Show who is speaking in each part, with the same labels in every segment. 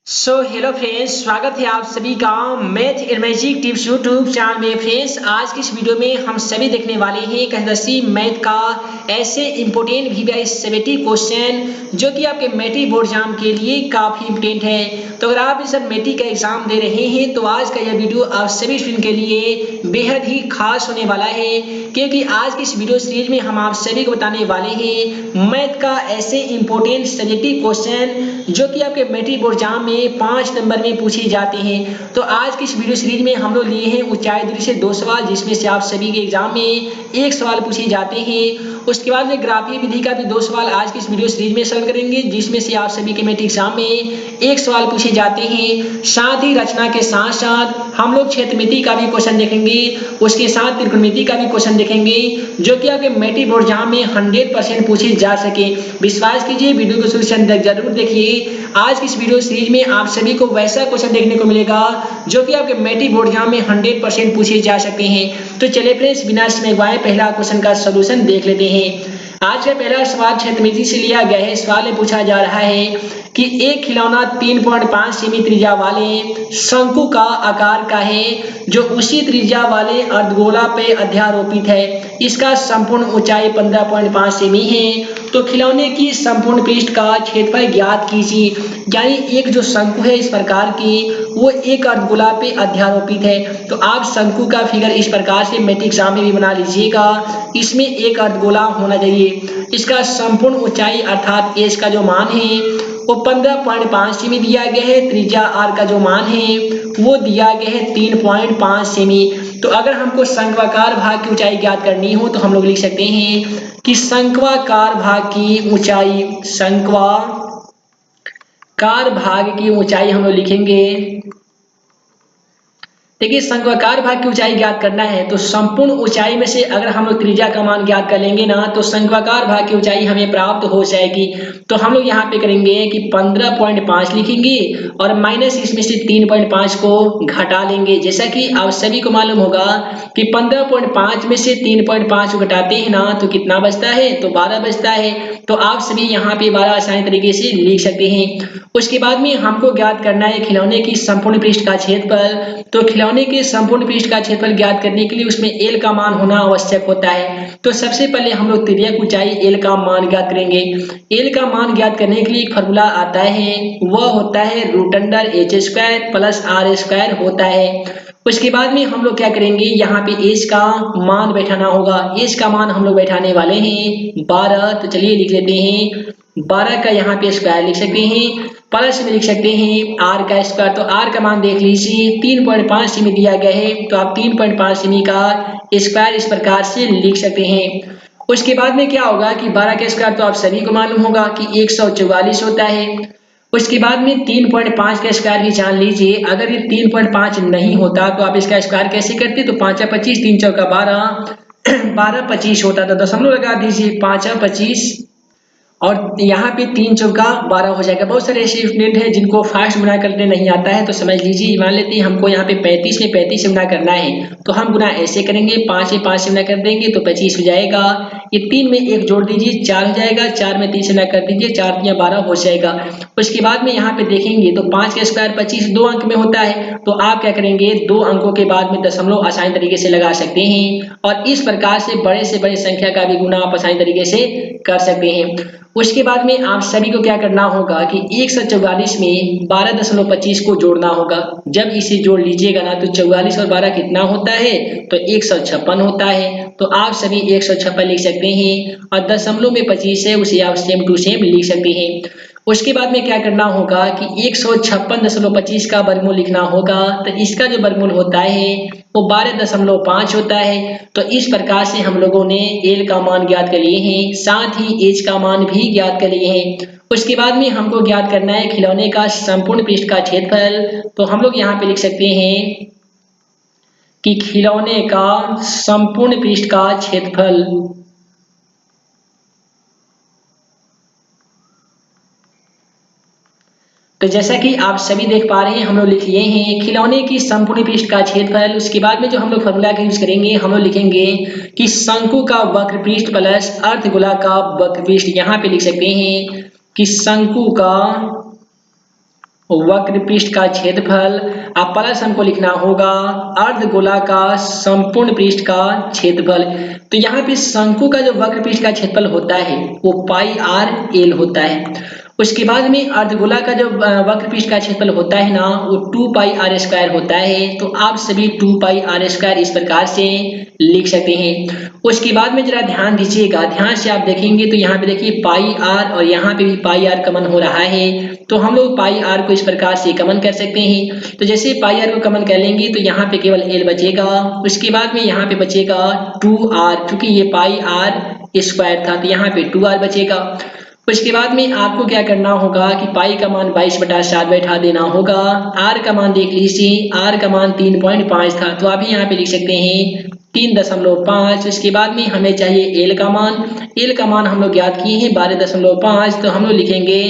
Speaker 1: Hello friends, स्वागत है आप सभी का math and magic tips YouTube channel में। फ्रेंड्स, आज की इस वीडियो में हम सभी देखने वाले हैं कक्षा मैथ का ऐसे इंपोर्टेंट VBI 70 क्वेश्चन जो कि आपके मैट्रिक बोर्ड एग्जाम के लिए काफी इंपोर्टेंट है। तो अगर आप इस मैट्रिक का एग्जाम दे रहे हैं तो आज का यह वीडियो आप सभी स्टूडेंट के लिए बेहद ही खास होने वाला है, क्योंकि आज की इस वीडियो सीरीज में हम आप सभी को बताने वाले हैं मैथ का ऐसे इंपोर्टेंट सब्जेक्टिव क्वेश्चन जो कि आपके मैट्रिक बोर्ड एग्जाम में 5 नंबर में पूछी जाती हैं। तो आज की इस वीडियो सीरीज में हम लोग लिए हैं ऊंचाई दूरी से 2 सवाल, जिसमें से आप सभी के एग्जाम में 1 सवाल पूछे जाते हैं। उसके बाद में ग्राफी विधि का भी 2 सवाल आज की इस वीडियो सीरीज में सॉल्व करेंगे, जिसमें से आप सभी के मैट्रिक एग्जाम में 1 सवाल पूछे जाते हैं। साथ ही रचना के साथ साथ हम लोग क्षेत्रमिति का भी क्वेश्चन देखेंगे, उसके साथ त्रिकोणमिति का भी क्वेश्चन देखेंगे जो कि आपके मैट्रिक बोर्ड एग्जाम में 100% पूछे जा सके। विश्वास कीजिए, वीडियो को शुरू से अंत तक जरूर देखिए। आज की इस वीडियो सीरीज में आप सभी को वैसा क्वेश्चन देखने को मिलेगा जो कि आपके मैट्रिक बोर्ड एग्जाम में 100% पूछे जा सकते हैं। तो चलिए फ्रेंड्स, बिना समय गवाए पहला क्वेश्चन का सॉल्यूशन देख लेते हैं। आज का पहला सवाल क्षेत्रमिति से लिया गया है। सवाल में पूछा जा रहा है कि एक खिलौना 3.5 सेमी त्रिज्या वाले शंकु का आकार का है जो उसी त्रिज्या वाले अर्धगोला पे अध्यारोपित है। इसका संपूर्ण ऊंचाई 15.5 सेमी है। तो खिलौने की संपूर्ण पृष्ठ का क्षेत्रफल ज्ञात कीजिए। यानी एक जो शंकु है इस प्रकार की, वो एक अर्धगोला पे अध्यारोपित है। तो आप शंकु का फिगर इस प्रकार से मैट्रिक एग्जाम में भी बना लीजिएगा। इसमें एक अर्धगोला होना चाहिए। इसका संपूर्ण ऊंचाई अर्थात एच का जो मान है वो 15.5 सेमी दिया गया है। त्रिज्या आर का जो मान है वो दिया गया है 3.5 सेमी। तो अगर हमको शंक्वाकार भाग की ऊंचाई ज्ञात करनी हो तो हम लोग लिख सकते हैं कि शंक्वाकार भाग की ऊंचाई, शंक्वाकार भाग की ऊंचाई हम लोग लिखेंगे। देखिए, शंक्वाकार भाग की ऊंचाई ज्ञात करना है तो संपूर्ण ऊंचाई में से अगर हम लोग त्रिज्या का मान ज्ञात कर लेंगे ना, तो शंक्वाकार भाग की ऊंचाई हमें प्राप्त हो जाएगी। तो हम लोग यहाँ पे करेंगे कि 15.5 लिखेंगे और माइनस इसमें से 3.5 को घटा लेंगे। जैसा कि आप सभी को मालूम होगा कि 15.5 में से 3.5 को घटाते हैं ना तो कितना बचता है, तो 12 बचता है। तो आप सभी यहाँ पे 12 आसानी तरीके से लिख सकते हैं। उसके बाद में हमको ज्ञात करना है खिलौने की संपूर्ण पृष्ठ का क्षेत्रफल। तो खिलौने के संपूर्ण पृष्ठ का क्षेत्रफल ज्ञात करने के लिए उसमें एल का मान होना आवश्यक होता है। तो सबसे पहले हम लोग तिर्यक ऊंचाई एल का मान ज्ञात करेंगे। एल का मान ज्ञात करने के लिए एक फॉर्मूला आता है, वह होता है √h² प्लस r² होता है। उसके बाद में हम लोग क्या करेंगे, यहाँ पे एच का मान बैठाना होगा। एच का मान हम लोग बैठाने वाले हैं 12। तो चलिए लिख लेते हैं 12 का यहाँ पे स्क्वायर लिख सकते हैं, प्लस में लिख सकते हैं आर का स्क्वायर। तो आर का मान देख लीजिए 3.5 सेमी दिया गया है, तो आप 3.5 सेमी का स्क्वायर इस प्रकार से लिख सकते हैं। उसके बाद में क्या होगा कि 12 का स्क्वायर तो आप सभी को मालूम होगा कि 144 होता है। उसके बाद में 3.5 का स्क्वायर भी जान लीजिए। अगर ये 3.5 नहीं होता तो आप इसका स्क्वायर कैसे करते, तो 5 25, 3 चौका 12, 12 25 होता। तो दशमलव लगा दीजिए, 5 25 और यहाँ पे 3 चौका 12 हो जाएगा। बहुत सारे ऐसे स्टूडेंट हैं जिनको फास्ट गुना करने नहीं आता है, तो समझ लीजिए, मान लेते हैं हमको यहाँ पे 35 में 35 से गुना करना है तो हम गुना ऐसे करेंगे, 5 में 5 से गुना कर देंगे तो 25 हो जाएगा। ये 3 में 1 जोड़ दीजिए 4 हो जाएगा, 4 में 3 से गुना कर दीजिए, 4 3 12 हो जाएगा। उसके बाद में यहाँ पे देखेंगे तो 5 का स्क्वायर 25 2 अंक में होता है। तो आप क्या करेंगे, 2 अंकों के बाद में दशमलव आसानी तरीके से लगा सकते हैं और इस प्रकार से बड़े संख्या का भी गुना आप आसानी तरीके से कर सकते हैं। उसके बाद में आप सभी को क्या करना होगा कि 144 में 12.25 को जोड़ना होगा। जब इसे जोड़ लीजिएगा ना तो 44 और 12 कितना होता है, तो 156 होता है। तो आप सभी 156 लिख सकते हैं और दशमलव में 25 है उसे आप सेम टू सेम लिख सकते हैं। उसके बाद में क्या करना होगा कि 156.25 का वर्गमूल लिखना होगा। तो इसका जो वर्गमूल होता है वो 12.5 होता है। तो इस प्रकार से हम लोगों ने एल का मान ज्ञात कर लिए हैं, साथ ही एच का मान भी ज्ञात कर लिए हैं। उसके बाद में हमको ज्ञात करना है खिलौने का संपूर्ण पृष्ठ का क्षेत्रफल। तो हम लोग यहाँ पे लिख सकते हैं कि खिलौने का संपूर्ण पृष्ठ का क्षेत्रफल तो जैसा कि आप सभी देख पा रहे हैं हम लोग लिख लिए हैं खिलौने की संपूर्ण पृष्ठ का क्षेत्रफल। उसके बाद में जो हम लोग फॉर्मूला का यूज करेंगे, हम लोग लिखेंगे कि शंकु का वक्र पृष्ठ प्लस अर्धगोला का वक्र पृष्ठ। यहाँ पे लिख सकते हैं कि शंकु का वक्र पृष्ठ का क्षेत्रफल प्लस हमको लिखना होगा अर्धगोला का संपूर्ण पृष्ठ का क्षेत्रफल। तो यहाँ पे शंकु का जो वक्र पृष्ठ का क्षेत्रफल होता है वो पाई आर एल होता है। उसके बाद में अर्धगोला का जो वक्र पृष्ठ का क्षेत्रफल होता है ना वो 2 पाई आर स्क्वायर होता है। तो आप सभी 2 पाई आर स्क्वायर इस प्रकार से लिख सकते हैं। उसके बाद में जरा ध्यान दीजिएगा, ध्यान से आप देखेंगे तो यहाँ पे देखिए पाई आर और यहाँ पे भी पाई आर कॉमन हो रहा है। तो हम लोग पाई आर को इस प्रकार से कॉमन कर सकते हैं। तो जैसे पाई आर को कॉमन कर लेंगे तो यहाँ पे केवल एल बचेगा। उसके बाद में यहाँ पे बचेगा 2r, क्योंकि ये पाई आर स्क्वायर था तो यहाँ पे 2r बचेगा। उसके बाद में आपको क्या करना होगा कि पाई का मान 22/7 बैठा देना होगा। आर का मान देख लीजिए, आर का मान 3.5 था तो आप यहाँ पे लिख सकते हैं 3.5। उसके बाद में हमें चाहिए एल का मान हम लोग ज्ञात किए हैं 12.5, तो हम लोग लिखेंगे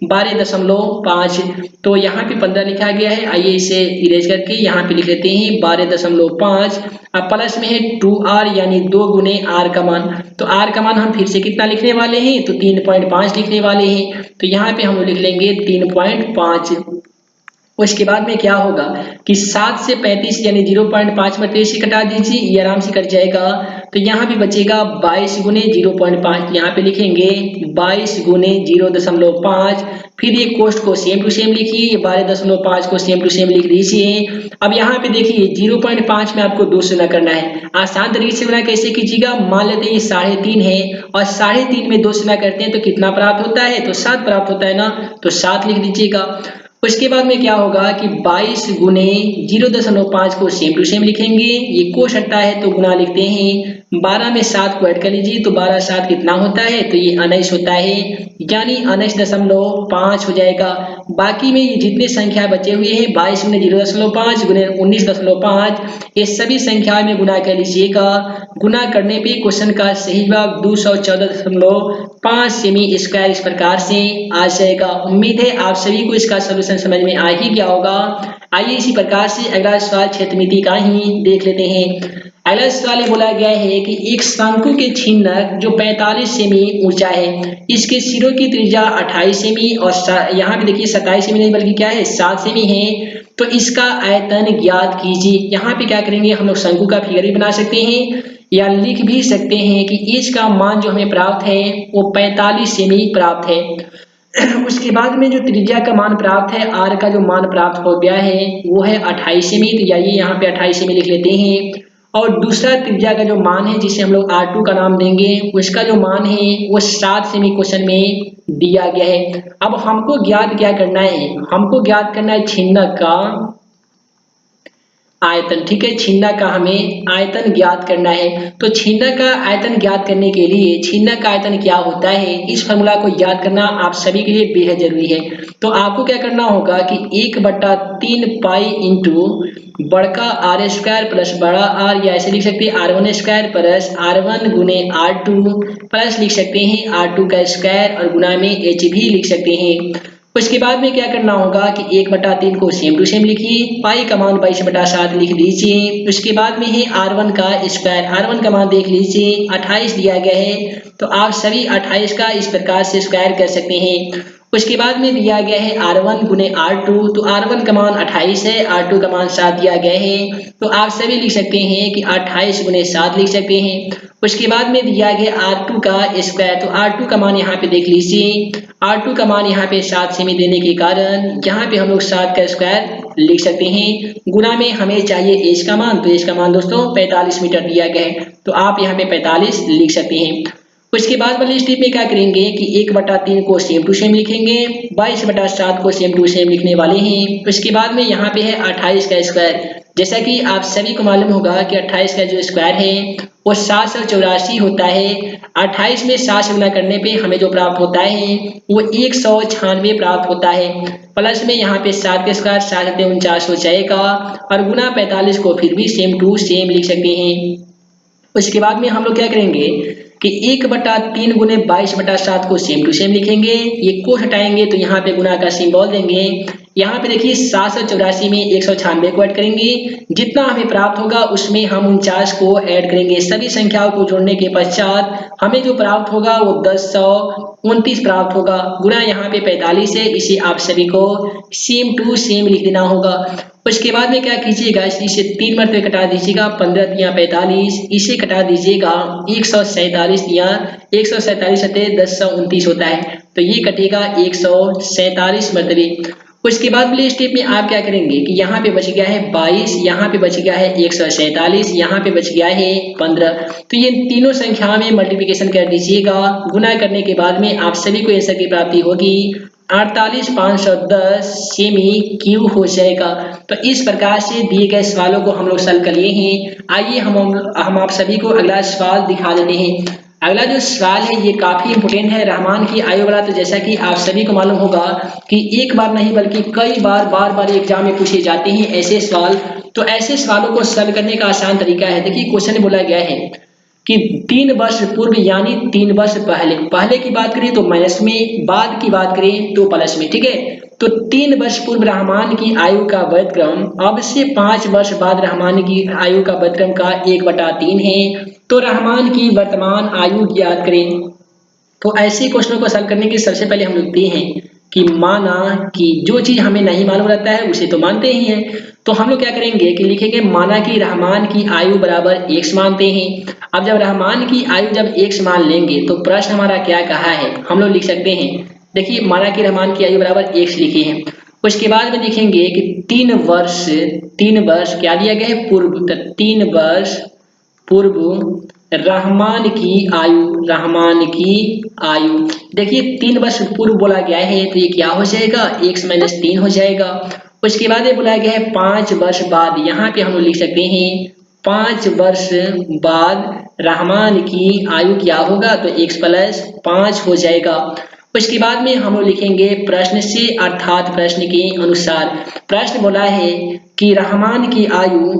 Speaker 1: 12.5। तो यहाँ पे 15 लिखा गया है, आइए इसे इरेज करके यहाँ पे लिख लेते हैं 12.5। अब प्लस में है 2r यानी 2 गुने आर का मान। तो आर का मान हम फिर से कितना लिखने वाले हैं तो 3.5 लिखने वाले हैं। तो यहाँ पे हम लिख लेंगे 3.5। उसके बाद में क्या होगा कि 7 से 35 यानी 0.5 से कटा दीजिए, ये आराम से कट जाएगा। तो यहाँ भी बचेगा 22 गुने 0.5, यहाँ पे लिखेंगे 22 गुने 0.5। फिर ये कोष्ठ को सेम टू सेम लिखिए, 12.5 को सेम टू सेम लिख दीजिए। अब यहाँ पे देखिए 0.5 में आपको 2 से गुना करना है। आसान तरीके से गुना कैसे कीजिएगा, मान लेते हैं ये 3.5 है और 3.5 में 2 से गुना करते हैं तो कितना प्राप्त होता है तो 7 प्राप्त होता है ना, तो 7 लिख दीजिएगा। उसके बाद में क्या होगा कि 22 गुने 0.5 को सेम टू सेम लिखेंगे, ये कोष हटता है तो गुना लिखते हैं। 12 में 7 को ऐड कर लीजिए तो 12 7 कितना होता है तो ये 19 होता है, यानी 19.5 हो जाएगा। बाकी में ये जितने संख्या बचे हुए हैं 22 गुने 0.5 गुने 19.5, ये सभी संख्या में गुना कर लीजिएगा। गुना करने पे क्वेश्चन का सही जवाब 214.5 सेमी स्क्वायर इस प्रकार से आ जाएगा। उम्मीद है आप सभी को इसका सलूशन समझ में आ ही गया होगा। आइए इसी प्रकार से अगला सवाल क्षेत्रमिति का ही देख लेते हैं। अगला सवाल बोला गया है कि एक शंकु के छिन्नक जो 45 सेमी ऊंचा है, इसके सिरों की त्रिज्या 28 सेमी और यहाँ पे देखिए 27 सेमी नहीं बल्कि क्या है 7 सेमी है, तो इसका आयतन ज्ञात कीजिए। यहाँ पे क्या करेंगे हम लोग शंकु का फिगर भी बना सकते हैं या लिख भी सकते हैं कि इसका मान जो हमें प्राप्त है वो 45 सेमी प्राप्त है। उसके बाद में जो त्रिज्या का मान प्राप्त है, आर का जो मान प्राप्त हो गया है वो है 28 सेमी, तो आइए यहाँ पे 28 सेमी लिख लेते हैं। और दूसरा त्रिज्या का जो मान है जिसे हम लोग R2 का नाम देंगे, उसका जो मान है वो 7 सेमी क्वेश्चन में दिया गया है। अब हमको ज्ञात क्या करना है, हमको ज्ञात करना है छिन्नक का आयतन। ठीक है, छिन्नक का हमें आयतन ज्ञात करना है। तो छिन्नक का आयतन ज्ञात करने के लिए छिन्नक का आयतन क्या होता है इस फॉर्मूला को याद करना आप सभी के लिए बेहद जरूरी है। तो आपको क्या करना होगा कि 1/3 पाई इंटू बड़का आर स्क्वायर प्लस बड़ा आर, या ऐसे लिख सकते हैं R1 स्क्वायर प्लस R1 गुने R2 प्लस लिख सकते हैं R2 का स्क्वायर और गुना में H भी लिख सकते हैं। उसके बाद में क्या करना होगा कि 1/3 को सेम टू सेम लिखिए, पाई का मान 22/7 लिख दीजिए। उसके बाद में है R1 का स्क्वायर, R1 का मान देख लीजिए 28 दिया गया है, तो आप सभी 28 का इस प्रकार से स्क्वायर कर सकते हैं। उसके बाद में दिया गया है R1 गुने R2, तो R1 का मान 28 है, R2 का मान 7 दिया गया है, तो आप सभी लिख सकते हैं कि 28 गुने 7 लिख सकते हैं। उसके बाद में दिया गया R2 का स्क्वायर, तो R2 का मान यहाँ पे देख लीजिए, R2 का मान यहाँ पे 7 सेमी देने के कारण यहाँ पे हम लोग 7 का स्क्वायर लिख सकते हैं। गुना में हमें चाहिए H का मान, तो H का मान दोस्तों 45 मीटर दिया गया है, तो आप यहाँ पे 45 लिख सकते हैं। उसके बाद वाले स्टेप में क्या करेंगे कि 1/3 को सेम टू सेम लिखेंगे, 22/7 को सेम टू सेम लिखने वाले हैं। उसके बाद में यहाँ पे है 28 का स्क्वायर। जैसा कि आप सभी को मालूम होगा कि 28 का जो स्क्वायर है वो 784 होता है। 28 में 7 से गुना करने पे हमें जो प्राप्त होता है वो 196 प्राप्त होता है। प्लस में यहाँ पे 7 के स्क्वायर 7×49 हो जाएगा और गुना 45 को फिर भी सेम टू सेम लिख सकते हैं। उसके बाद में हम लोग क्या करेंगे कि 1/3 गुने 22/7 को सेम टू सेम लिखेंगे, ये को हटाएंगे तो यहाँ पे गुना का सिंबल देंगे। यहाँ पे देखिए 784 में 196 को ऐड करेंगे, जितना हमें प्राप्त होगा उसमें हम 49 को ऐड करेंगे। सभी संख्याओं को जोड़ने के पश्चात हमें जो प्राप्त होगा वो 1029 प्राप्त होगा। गुना यहाँ पे 45 है, इसे आप सभी को सेम टू सेम लिख देना होगा। उसके बाद में क्या कीजिएगा, इसे 3 मरतबे कटा दीजिएगा, 15 या 45, इसे कटा दीजिएगा 147 या 147 सतह 1029 होता है, तो ये कटेगा 147 मरतबे। उसके बाद वाले स्टेप में आप क्या करेंगे कि यहाँ पे बच गया है 22, यहाँ पे बच गया है 147, यहाँ पे बच गया है 15, तो ये तीनों संख्या में मल्टीप्लिकेशन कर दीजिएगा। गुना करने के बाद में आप सभी को आंसर की प्राप्ति होगी 48510 सेमी क्यू हो जाएगा। तो इस प्रकार से दिए गए सवालों को हम लोग सॉल्व कर लिए हैं। आइए हम आप सभी को अगला सवाल दिखा देते हैं। अगला जो सवाल है ये काफी इंपोर्टेंट है। रहमान की आयु वाला, तो जैसा कि आप सभी को मालूम होगा कि एक बार नहीं बल्कि कई बार एग्जाम में पूछे जाते हैं ऐसे सवाल। तो ऐसे सवालों को सॉल्व करने का आसान तरीका है। देखिए क्वेश्चन में बोला गया है कि 3 वर्ष पूर्व यानी 3 वर्ष पहले की बात करें तो माइनस में, बाद की बात करें तो प्लस में। ठीक है, तो 3 वर्ष पूर्व रहमान की आयु का व्युत्क्रम अब से 5 वर्ष बाद रहमान की आयु का व्युत्क्रम का 1/3 है। तो रहमान की वर्तमान आयु ज्ञात करें। तो ऐसे क्वेश्चनों को सॉल्व करने के सबसे पहले हम लिखते हैं कि माना कि जो चीज हमें नहीं मालूम रहता है उसे तो मानते ही हैं। तो हम लोग क्या करेंगे कि लिखेंगे माना कि रहमान की आयु बराबर x मानते हैं। अब जब रहमान की आयु जब x मान लेंगे तो प्रश्न हमारा क्या कहा है, हम लोग लिख सकते हैं। देखिए माना कि रहमान की आयु बराबर x लिखे हैं। उसके बाद में लिखेंगे कि 3 वर्ष क्या दिया गया है, पूर्व, 3 वर्ष पूर्व रहमान की आयु, देखिए 3 वर्ष पूर्व बोला गया है तो ये क्या हो जाएगा, x-3 हो जाएगा। उसके बाद ये बोला गया है 5 वर्ष बाद, यहाँ पे हम लोग लिख सकते हैं 5 वर्ष बाद रहमान की आयु क्या होगा, तो x+5 हो जाएगा। उसके बाद में हम लोग लिखेंगे प्रश्न से अर्थात प्रश्न के अनुसार। प्रश्न बोला है कि रहमान की आयु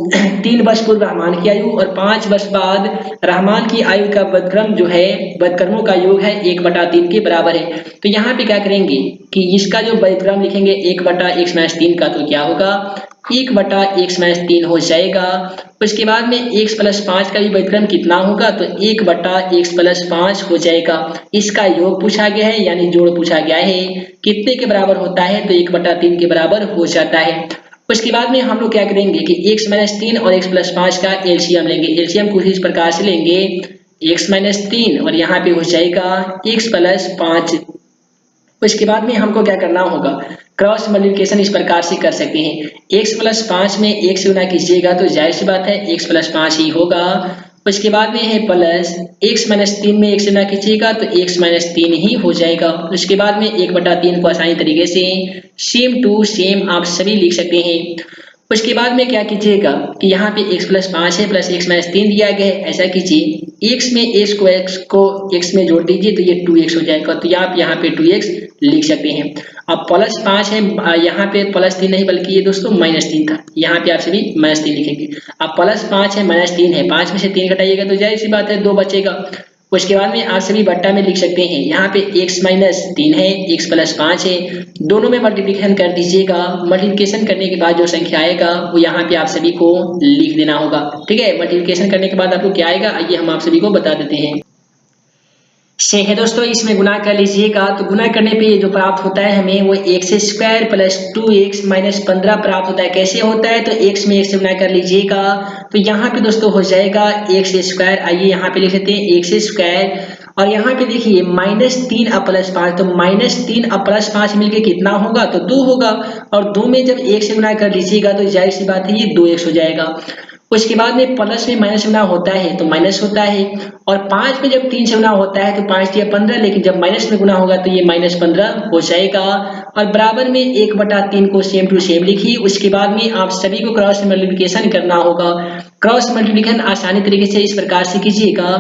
Speaker 1: 3 वर्ष पूर्व रहमान की आयु और 5 वर्ष बाद रहमान की आयु का व्युत्क्रम जो है, व्युत्क्रमों का योग है 1/3 के बराबर है। तो यहाँ पे क्या करेंगे कि इसका जो व्युत्क्रम लिखेंगे 1/x-3 का, तो क्या होगा 1/x-3 हो जाएगा। उसके बाद में x+5 का भी व्युत्क्रम कितना होगा, तो 1/x+5 हो जाएगा। इसका योग पूछा गया है यानी जोड़ पूछा गया है, कितने के बराबर होता है, तो 1/3 के बराबर हो जाता है। उसके बाद में हम लोग क्या करेंगे कि x-3 और x+5 का एलसीएम लेंगे। एलसीएम कुछ इस प्रकार से लेंगे, x-3 और यहाँ पे हो जाएगा x+5। उसके बाद में हमको क्या करना होगा, क्रॉस मल्टीप्लिकेशन इस प्रकार से कर सकते हैं। x+5 में 1 से गुना कीजिएगा तो जाहिर सी बात है x+5 ही होगा। उसके बाद में है प्लस x-3 में 1 से गुना कीजिएगा तो x-3 ही हो जाएगा। उसके बाद में 1/3 को आसानी तरीके से सेम टू सेम आप सभी लिख सकते हैं। उसके बाद में क्या कीजिएगा कि यहाँ पे x+5 है प्लस x-3 दिया गया है, ऐसा कीजिए x में x को x में जोड़ दीजिए तो ये 2x हो जाएगा, तो आप यहाँ पे 2x लिख सकते हैं। अब +5 है, यहाँ पे +3 नहीं बल्कि ये दोस्तों -3 था, यहाँ पे आप सभी -3 लिखेंगे। अब +5 है -3 है, 5 में से 3 घटाइएगा तो जाहिर सी बात है 2 बचेगा। उसके बाद में आप सभी बट्टा में लिख सकते हैं, यहाँ पे x-3 है, x+5 है, दोनों में मल्टीप्लिकेशन कर दीजिएगा। मल्टीप्लिकेशन करने के बाद जो संख्या आएगा वो यहाँ पे आप सभी को लिख देना होगा। ठीक है, मल्टीप्लिकेशन करने के बाद आपको क्या आएगा आइए हम आप सभी को बता देते हैं। से है दोस्तों, इसमें गुना कर लीजिएगा तो गुना करने पे ये जो प्राप्त होता है हमें वो x² + 2x - 15 प्राप्त होता है। कैसे होता है, तो x में 1 से गुना कर लीजिएगा तो यहाँ पे दोस्तों हो जाएगा x²। आइए यहाँ पे लिख लेते हैं x² और यहाँ पे देखिए -3 और +5, तो -3 और +5 मिलके कितना होगा, तो 2 होगा। और 2 में जब 1 से गुना कर लीजिएगा तो जाहिर सी बात है ये 2x हो जाएगा। उसके बाद में प्लस में माइनस गुना होता है तो माइनस होता है, और 5 में जब 3 से गुना होता है तो 5 या 15, लेकिन जब माइनस में गुना होगा तो ये -15 हो जाएगा। और बराबर में 1/3 को सेम टू सेम लिखिए। उसके बाद में आप सभी को क्रॉस मल्टीप्लिकेशन करना होगा। क्रॉस मल्टीप्लिकेशन आसानी तरीके से इस प्रकार से कीजिएगा,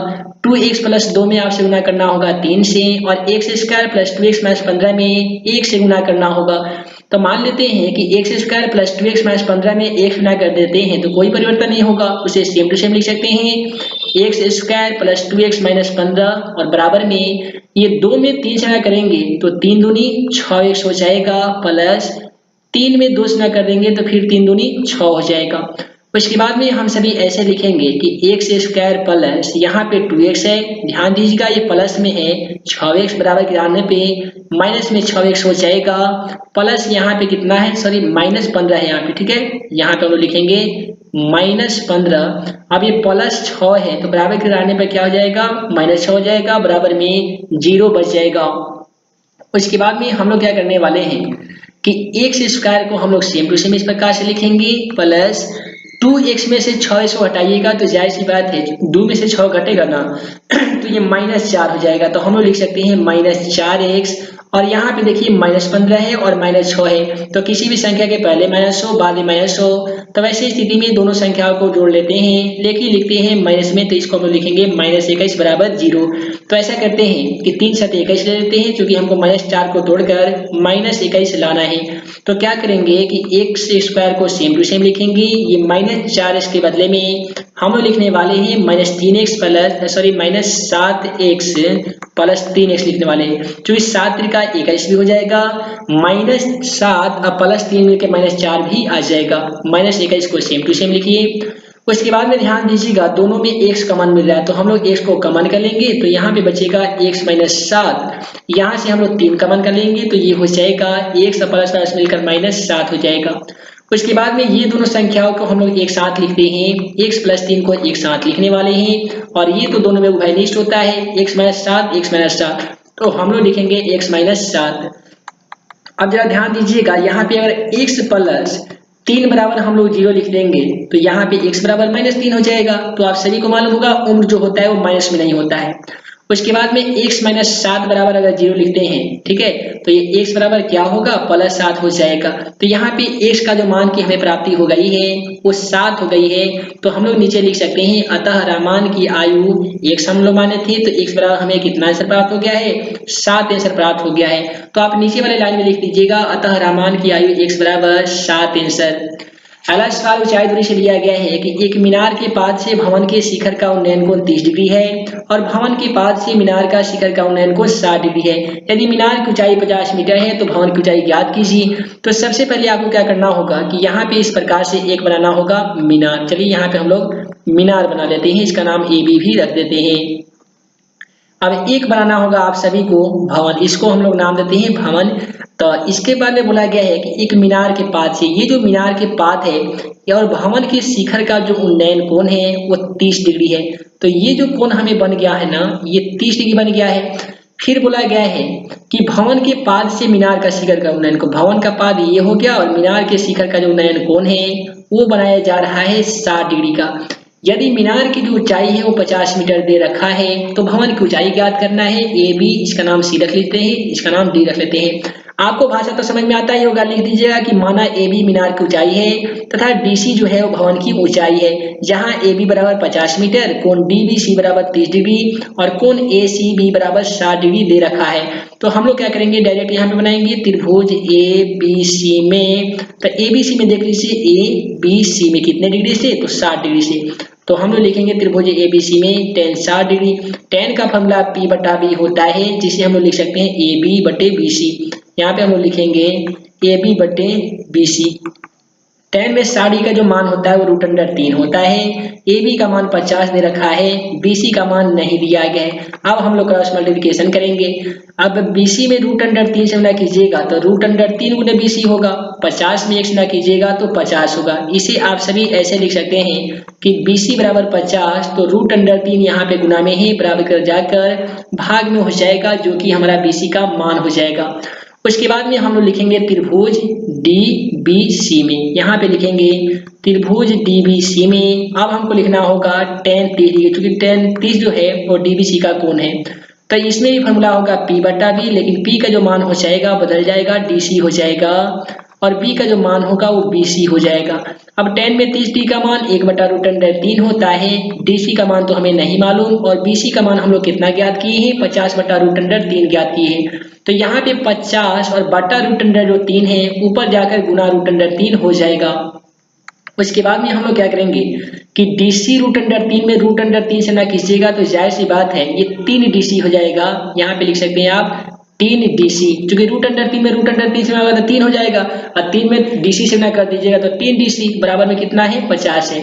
Speaker 1: 2x + 2 में आपसे गुना करना होगा 3 से, और x² + 2x - 15 में 1 से गुना करना होगा। तो तो मान लेते हैं कि x square plus 2x minus 15 में एक्स गुना कर देते हैं तो कोई परिवर्तन नहीं होगा, उसे सेम टू सेम लिख सकते हैं x square plus 2x minus 15 और बराबर में ये 2 में 3 से गुना करेंगे तो 3 दूनी 6x हो जाएगा, प्लस 3 में 2 से गुना कर देंगे तो फिर 3 दूनी 6 हो जाएगा। उसके बाद में हम सभी ऐसे लिखेंगे कि एक्स स्क्वायर प्लस यहाँ पे 2x है, ध्यान दीजिएगा ये प्लस में है, 6x बराबर गिराने पे माइनस में 6x हो जाएगा, प्लस यहाँ पे कितना है, सॉरी माइनस 15 है यहाँ पे, ठीक है, यहाँ पे हम लोग लिखेंगे माइनस 15। अब ये प्लस 6 है तो बराबर गिराने पे क्या हो जाएगा, माइनस 6 हो जाएगा, बराबर में 0 बच जाएगा। उसके बाद में हम लोग क्या करने वाले हैं कि एक्स स्क्वायर को हम लोग सेम टू सेम इस प्रकार से लिखेंगे, प्लस 2x में से 6 को हटाइएगा तो जाहिर सी बात है 2 में से 6 घटेगा ना तो ये -4 हो जाएगा, तो हम लोग लिख सकते हैं -4x और यहाँ पे देखिए -15 है और -6 है, तो किसी भी संख्या के पहले माइनस हो बाद में माइनस हो, तो वैसी स्थिति में दोनों संख्याओं को जोड़ लेते हैं, लेकिन लिखते हैं माइनस में, तो इसको हम लोग लिखेंगे -21 बराबर 0। तो ऐसा करते हैं कि 3 7 21 ले लेते हैं, क्योंकि हमको -4 को तोड़कर -21 लाना है, तो क्या करेंगे कि एक्स स्क्वायर को सेम टू सेम लिखेंगे, ये -4x के बदले में हम लोग लिखने वाले हैं -3x plus sorry -7x plus 3x लिखने वाले हैं, क्योंकि 7 त्रिका 21 भी हो जाएगा, -7 और प्लस 3 मिलकर -4 भी आ जाएगा, -21 को सेम टू सेम लिखिए। उसके बाद में ध्यान दीजिएगा दोनों में x कॉमन मिल रहा है, तो हम लोग x को कॉमन कर लेंगे, तो यहाँ पे बचेगा x -7, यहाँ से हम लोग 3 कॉमन कर लेंगे तो ये हो जाएगा x प्लस प्लस मिलकर -7 हो जाएगा। उसके बाद में ये दोनों संख्याओं को हम लोग एक साथ लिखते हैं, x प्लस 3 को एक साथ लिखने वाले हैं और ये तो दोनों में उभयनिष्ठ होता है, x -7 तो हम लोग लिखेंगे x -7। अब जरा ध्यान दीजिएगा यहाँ पे अगर x प्लस 3 बराबर हम लोग 0 लिख देंगे तो यहाँ पे x बराबर -3 हो जाएगा, तो आप सभी को मालूम होगा उम्र जो होता है वो माइनस में नहीं होता है। उसके बाद में x -7 बराबर अगर 0 लिखते हैं, ठीक है, तो ये x बराबर क्या होगा, +7 हो जाएगा, तो यहाँ पे x का जो मान की हमें प्राप्ति हो गई है वो 7 हो गई है, तो हम लोग नीचे लिख सकते हैं अतः रहमान की आयु x हम लोग माने थे, तो x बराबर हमें कितना आंसर प्राप्त हो गया है, 7 आंसर प्राप्त हो गया है। तो आप नीचे वाले लाइन में लिख दीजिएगा अतः रहमान की आयु x बराबर 7 आंसर। अगला सवाल ऊंचाई दूरी से लिया गया है कि एक मीनार के पाद से भवन के शिखर का उन्नयन कोण 30 डिग्री है और भवन के पाद से मीनार का शिखर का उन्नयन कोण 60 डिग्री है। यदि मीनार की ऊंचाई 50 मीटर है तो भवन की ऊंचाई ज्ञात कीजिए। तो सबसे पहले आपको क्या करना होगा कि यहाँ पे इस प्रकार से एक बनाना होगा मीनार। चलिए यहाँ पे हम लोग मीनार बना लेते हैं, इसका नाम AB भी रख देते हैं। अब एक बनाना होगा आप सभी को भवन, इसको हम लोग नाम देते हैं भवन। तो इसके बाद में बोला गया है कि एक मीनार के पाद से, ये जो मीनार के पाद है और भवन के शिखर का जो उन्नयन कोण है वो 30 डिग्री है। तो ये जो कोण हमें बन गया है ना, ये 30 डिग्री बन गया है। फिर बोला गया है कि भवन के पाद से मीनार का शिखर का उन्नयन को, भवन का पाद ये हो गया और मीनार के शिखर का जो उन्नयन कोण है वो बनाया जा रहा है 60 डिग्री का। यदि मीनार की जो ऊंचाई है वो 50 मीटर दे रखा है तो भवन की ऊंचाई ज्ञात करना है AB, इसका नाम C रख लेते हैं, इसका नाम D रख लेते हैं। आपको भाषा तो समझ में आता ही होगा, लिख दीजिएगा कि माना AB मीनार की ऊंचाई है तथा DC जो है वो भवन की ऊंचाई है, जहां AB बराबर 50 मीटर, कोण DBC बराबर 30 डिग्री और कोण ACB बराबर 60 डिग्री दे रखा है। तो हम लोग क्या करेंगे, डायरेक्ट यहाँ पे बनाएंगे त्रिभुज ABC में। तो ABC में देख लीजिए ABC में कितने डिग्री से, तो 60 डिग्री से। तो हम लोग लिखेंगे त्रिभुज ABC में tan 60 डिग्री। tan का फॉर्मूला P/B होता है, जिसे हम लोग लिख सकते हैं AB/BC। यहाँ पे हम लोग लिखेंगे AB/BC। tan में 60 डिग्री का जो मान होता है वो √3 होता है। AB का मान 50 दे रखा है, BC का मान नहीं दिया गया है। अब हम लोग क्रॉस मल्टीप्लिकेशन करेंगे। अब BC में √3 से गुणा कीजिएगा तो √3 गुना BC होगा, 50 में 1 गुणा कीजिएगा तो 50 होगा। इसे आप सभी ऐसे लिख सकते हैं कि BC बराबर 50, तो √3 यहाँ पे गुना में ही बराबर कर जाकर भाग में हो जाएगा, जो कि हमारा BC का मान हो जाएगा। उसके बाद में हम लोग लिखेंगे त्रिभुज DBC में, यहाँ पे लिखेंगे त्रिभुज DBC में। अब हमको लिखना होगा tan 30 डिग्री, क्योंकि tan 30 जो है वो DBC का कोण है। तो इसमें भी फॉर्मूला होगा P/B, लेकिन P का जो मान हो जाएगा बदल जाएगा, DC हो जाएगा। और b का जो मान होगा वो bc हो जाएगा। अब tan में 30d का मान 1/√3 होता है। dc का मान तो हमें नहीं मालूम और bc का मान हम लोग कितना ज्ञात किए हैं, 50/√3 ज्ञात किए हैं। तो यहाँ पे 50 और बटा √3 है, ऊपर जाकर गुना √3 हो जाएगा। उसके बाद में हम लोग क्या करेंगे कि DC √3 में √3 से ना कीजिएगा तो जाहिर सी बात है ये 3DC हो जाएगा। यहाँ पे लिख सकते हैं आप 3DC, क्योंकि √3 में √3 से होगा तो 3 हो जाएगा और 3 में DC से ना कर दीजिएगा तो 3DC बराबर में कितना है, 50 है।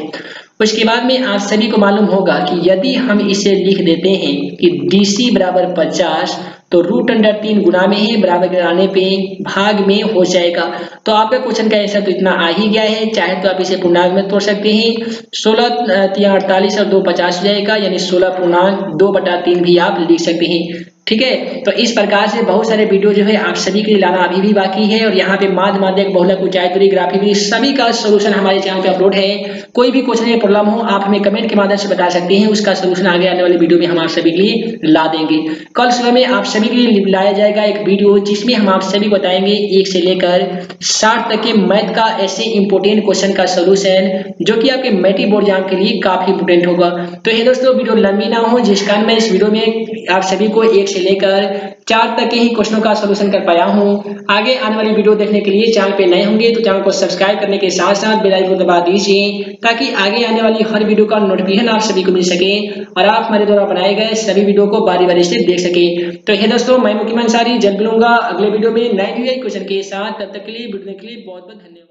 Speaker 1: उसके बाद में आप सभी को मालूम होगा कि यदि हम इसे लिख देते हैं कि DC बराबर 50 तो √3 गुना में है, बराबर कराने पे भाग में हो जाएगा। तो आपका क्वेश्चन का आंसर तो इतना आ ही गया है। चाहे तो आप इसे पूर्णांक में तोड़ सकते हैं, 16 3 48 और 2 50 हो जाएगा, यानी 16/2/3 भी आप लिख सकते हैं। ठीक है, तो इस प्रकार से बहुत सारे वीडियो जो है आप सभी के लिए लाना अभी भी बाकी है और यहाँ पे माध्य माध्यक बहुलक ऊंचाई दूरी ग्राफी भी सभी का सोल्यूशन हमारे चैनल पे अपलोड है। कोई भी क्वेश्चन या प्रॉब्लम हो आप हमें कमेंट के माध्यम से बता सकते हैं, उसका सोल्यूशन आगे आने वाली वीडियो में हम आप सभी के लिए ला देंगे। कल सुबह में आप सभी के लिए लाया जाएगा एक वीडियो जिसमें हम आप सभी बताएंगे 1 से लेकर 60 तक के मैथ का ऐसे इंपोर्टेंट क्वेश्चन का सोल्यूशन जो कि आपके मैट्रिक बोर्ड एग्जाम के लिए काफी इंपोर्टेंट होगा। तो ये दोस्तों वीडियो लंबी ना हो, जिस कारण मैं इस वीडियो में आप सभी को 1 से लेकर 4 तक के ही क्वेश्चनों का सोल्यूशन कर पाया हूँ। आगे आने वाली वीडियो देखने के लिए चैनल पे नए होंगे तो चैनल को सब्सक्राइब करने के साथ साथ बेल आइकन को दबा दीजिए ताकि आगे आने वाली हर वीडियो का नोटिफिकेशन आप सभी को मिल सके और आप हमारे द्वारा बनाए गए सभी वीडियो को बारी बारी से देख सके। तो ये दोस्तों मैं मुकीम अंसारी जल्द मिलूंगा अगले वीडियो में नए क्वेश्चन के साथ। तब तक के लिए वीडियो के लिए बहुत बहुत धन्यवाद।